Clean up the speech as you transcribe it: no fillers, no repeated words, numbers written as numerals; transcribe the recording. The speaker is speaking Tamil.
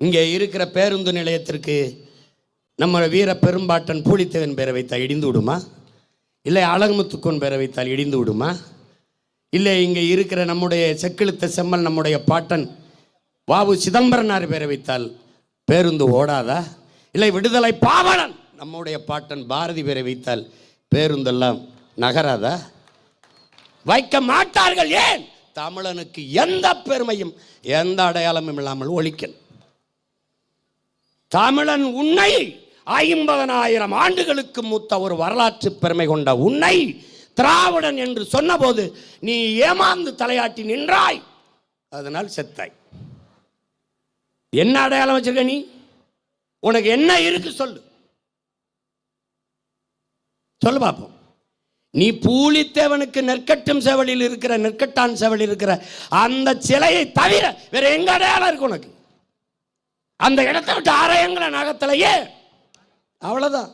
இங்கே இருக்கிற பேருந்து நிலையத்திற்கு நம்ம வீர பெரும்பாட்டன் பூலித்தேவன் பேரை வைத்தால் இடிந்து விடுமா? இல்லை அழகுமுத்துக்கோன் பேரை வைத்தால் இடிந்து விடுமா? இல்லை இங்கே இருக்கிற நம்முடைய செக்கிழுத்த செம்மல் நம்முடைய பாட்டன் வாவு சிதம்பரனார் பேரை வைத்தால் பேருந்து ஓடாதா? இல்லை விடுதலை பாவலன் நம்முடைய பாட்டன் பாரதி பேரை வைத்தால் பேருந்தெல்லாம் நகராதா? வைக்க மாட்டார்கள். ஏன்? தமிழனுக்கு எந்த பெருமையும் எந்த அடையாளமும் இல்லாமல் ஒழிக்கணும். தமிழன் உன்னை 50,000 ஆண்டுகளுக்கு மூத்த ஒரு வரலாற்று பெருமை கொண்ட உன்னை திராவிடன் என்று சொன்னபோது நீ ஏமாந்து தலையாட்டி நின்றாய், அதனால் செத்தாய். என்ன அடையாளம் வச்சிருக்க நீ? உனக்கு என்ன இருக்கு சொல்லு, சொல்லு பார்ப்போம். நீ பூலித்தேவனுக்கு நெற்கட்டும் செவலில் இருக்கிற நெற்கட்டான் செவலில் இருக்கிற அந்த சிலையை தவிர வேற எங்க அடையாளம் இருக்கு உனக்கு? அந்த இடத்தை விட்டு அரையங்கிற நகத்திலேயே அவ்வளவுதான்.